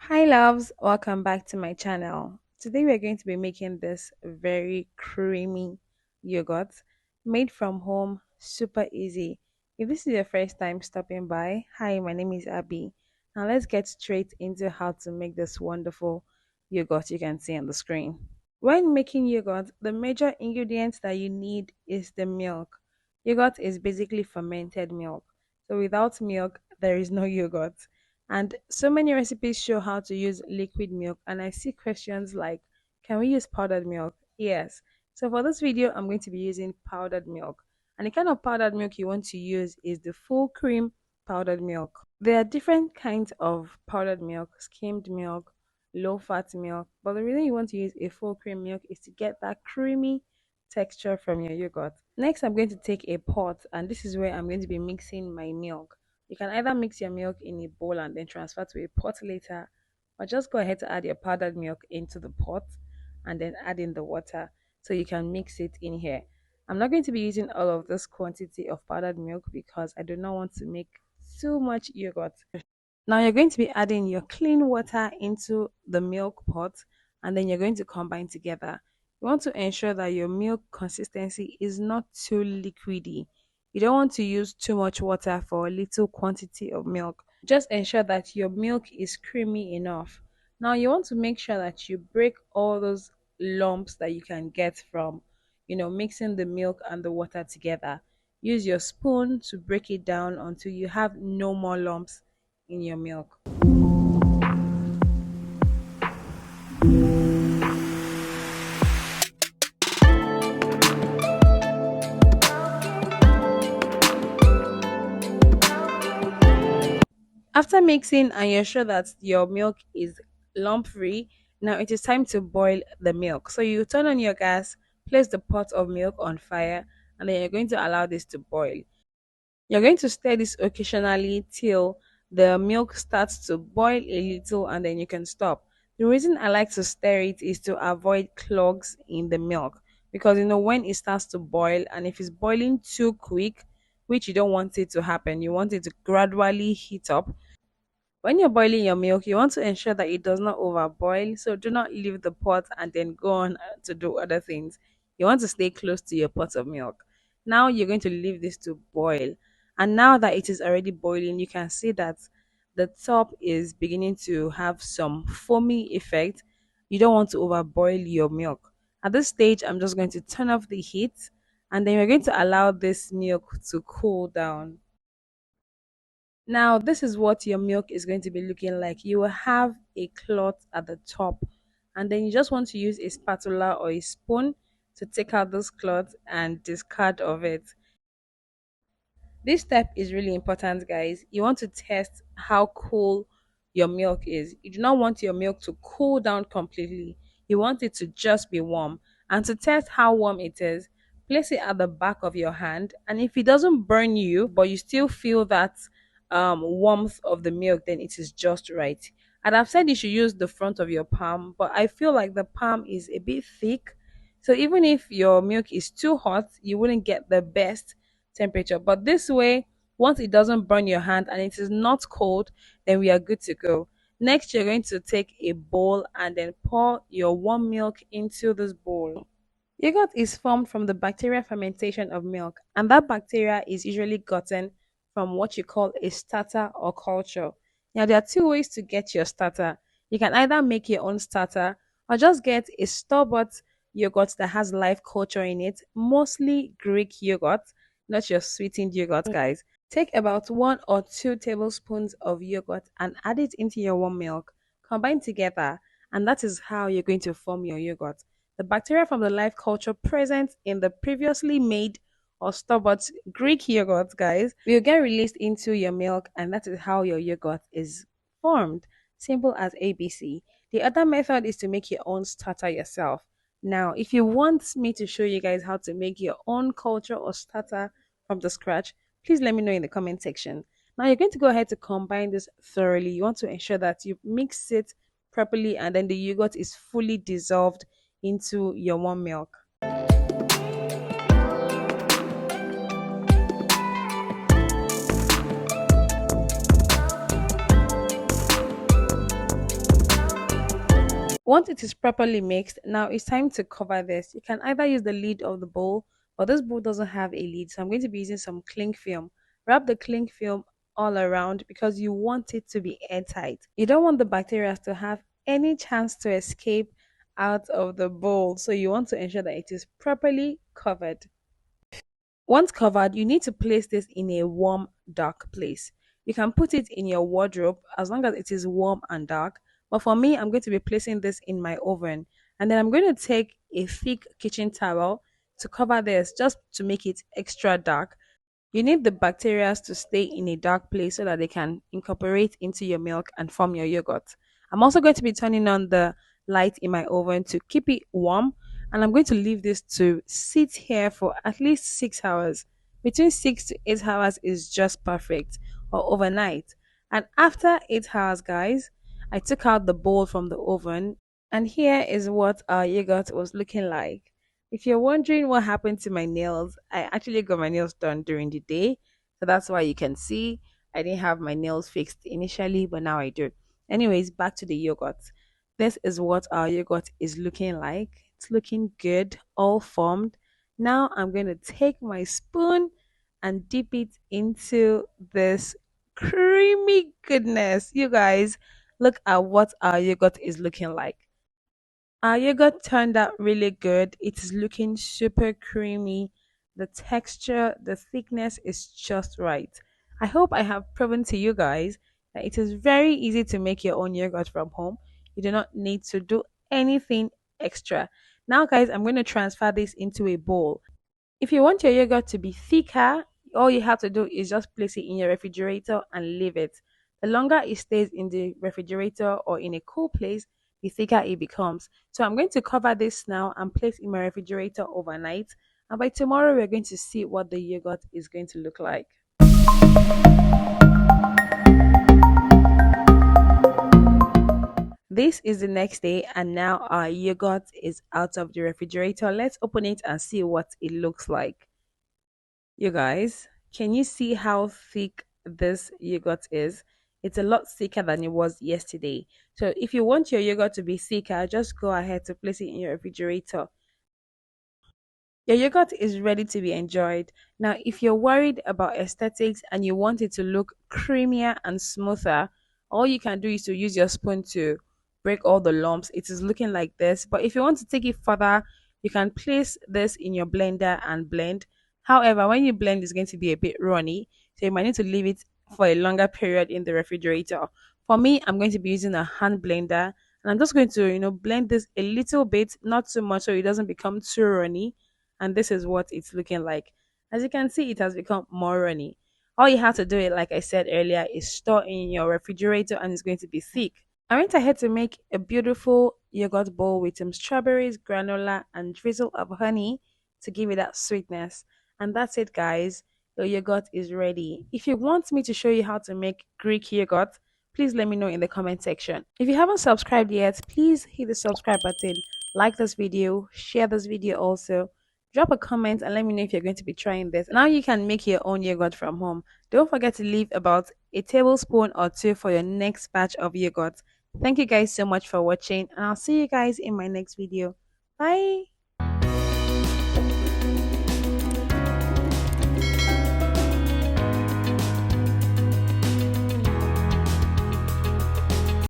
Hi loves, welcome back to my channel. Today we are going to be making this very creamy yogurt made from home, super easy. If this is your first time stopping by, hi, my name is Abby. Now let's get straight into how to make this wonderful yogurt you can see on the screen. When making yogurt, the major ingredients that you need is the milk. Yogurt is basically fermented milk. So without milk, there is no yogurt. And so many recipes show how to use liquid milk. And I see questions like, can we use powdered milk? Yes. So for this video, I'm going to be using powdered milk. And the kind of powdered milk you want to use is the full cream powdered milk. There are different kinds of powdered milk, skimmed milk, low fat milk. But the reason you want to use a full cream milk is to get that creamy texture from your yogurt. Next, I'm going to take a pot, and this is where I'm going to be mixing my milk. You can either mix your milk in a bowl and then transfer to a pot later, or just go ahead to add your powdered milk into the pot and then add in the water so you can mix it in here. I'm not going to be using all of this quantity of powdered milk because I do not want to make too much yogurt. Now you're going to be adding your clean water into the milk pot and then you're going to combine together. You want to ensure that your milk consistency is not too liquidy. You don't want to use too much water for a little quantity of milk. Just ensure that your milk is creamy enough. Now you want to make sure that you break all those lumps that you can get from, mixing the milk and the water together. Use your spoon to break it down until you have no more lumps in your milk. After mixing and you're sure that your milk is lump free, now it is time to boil the milk. So you turn on your gas, place the pot of milk on fire, and then you're going to allow this to boil. You're going to stir this occasionally till the milk starts to boil a little and then you can stop. The reason I like to stir it is to avoid clogs in the milk because when it starts to boil and if it's boiling too quick, which you don't want it to happen, you want it to gradually heat up. When you're boiling your milk, you want to ensure that it does not overboil. So do not leave the pot and then go on to do other things. You want to stay close to your pot of milk. Now you're going to leave this to boil. And now that it is already boiling, you can see that the top is beginning to have some foamy effect. You don't want to overboil your milk. At this stage, I'm just going to turn off the heat and then we're going to allow this milk to cool down. Now, this is what your milk is going to be looking like. You will have a cloth at the top, and then you just want to use a spatula or a spoon to take out this cloth and discard of it. This step is really important, guys. You want to test how cool your milk is. You do not want your milk to cool down completely. You want it to just be warm. And to test how warm it is, place it at the back of your hand. And if it doesn't burn you, but you still feel that warmth of the milk, then it is just right. And I've said you should use the front of your palm, but I feel like the palm is a bit thick. So even if your milk is too hot, you wouldn't get the best temperature. But this way, once it doesn't burn your hand and it is not cold, then we are good to go. Next, you're going to take a bowl and then pour your warm milk into this bowl. Yogurt is formed from the bacterial fermentation of milk, and that bacteria is usually gotten from what you call a starter or culture. Now, there are two ways to get your starter. You can either make your own starter or just get a store bought yogurt that has live culture in it, mostly Greek yogurt, not your sweetened yogurt, guys. Take about 1 or 2 tablespoons of yogurt and add it into your warm milk. Combine together, and that is how you're going to form your yogurt. The bacteria from the live culture present in the previously made or store-bought Greek yogurt, guys, will get released into your milk, and that is how your yogurt is formed. Simple as ABC. The other method is to make your own starter yourself. Now, if you want me to show you guys how to make your own culture or starter from the scratch, please let me know in the comment section. Now, you're going to go ahead to combine this thoroughly. You want to ensure that you mix it properly and then the yogurt is fully dissolved into your warm milk. Once it is properly mixed, now it's time to cover this. You can either use the lid of the bowl, but this bowl doesn't have a lid, so I'm going to be using some cling film. Wrap the cling film all around because you want it to be airtight. You don't want the bacteria to have any chance to escape out of the bowl, so you want to ensure that it is properly covered. Once covered, you need to place this in a warm, dark place. You can put it in your wardrobe as long as it is warm and dark. But for me, I'm going to be placing this in my oven. And then I'm going to take a thick kitchen towel to cover this just to make it extra dark. You need the bacteria to stay in a dark place so that they can incorporate into your milk and form your yogurt. I'm also going to be turning on the light in my oven to keep it warm, and I'm going to leave this to sit here for at least 6 hours. Between 6 to 8 hours is just perfect, or overnight. And after 8 hours, guys, I took out the bowl from the oven, and here is what our yogurt was looking like. If you're wondering what happened to my nails, I actually got my nails done during the day. So that's why you can see I didn't have my nails fixed initially, but now I do. Anyways, back to the yogurt. This is what our yogurt is looking like. It's looking good, all formed. Now I'm going to take my spoon and dip it into this creamy goodness. You guys, look at what our yogurt is looking like. Our yogurt turned out really good. It is looking super creamy. The texture, the thickness is just right. I hope I have proven to you guys that it is very easy to make your own yogurt from home. You do not need to do anything extra. Now, guys, I'm going to transfer this into a bowl. If you want your yogurt to be thicker, all you have to do is just place it in your refrigerator and leave it. The longer it stays in the refrigerator or in a cool place, the thicker it becomes. So I'm going to cover this now and place in my refrigerator overnight. And by tomorrow, we're going to see what the yogurt is going to look like. This is the next day, and now our yogurt is out of the refrigerator. Let's open it and see what it looks like. You guys, can you see how thick this yogurt is? It's a lot thicker than it was yesterday. So if you want your yogurt to be thicker, just go ahead to place it in your refrigerator. Your yogurt is ready to be enjoyed. Now, if you're worried about aesthetics and you want it to look creamier and smoother, all you can do is to use your spoon to break all the lumps. It is looking like this. But if you want to take it further, you can place this in your blender and blend. However, when you blend, it's going to be a bit runny. So you might need to leave it for a longer period in the refrigerator. For me, I'm going to be using a hand blender. And I'm just going to, blend this a little bit, not too much, so it doesn't become too runny, and this is what it's looking like. As you can see, it has become more runny. All you have to do it, like I said earlier, is store in your refrigerator and it's going to be thick. I went ahead to make a beautiful yogurt bowl with some strawberries, granola, and drizzle of honey to give it that sweetness. And that's it, guys. Your yogurt is ready. If you want me to show you how to make Greek yogurt, please let me know in the comment section. If you haven't subscribed yet, please hit the subscribe button, like this video, share this video also. Drop a comment and let me know if you're going to be trying this. Now you can make your own yogurt from home. Don't forget to leave about a tablespoon or two for your next batch of yogurt. Thank you guys so much for watching, and I'll see you guys in my next video. Bye.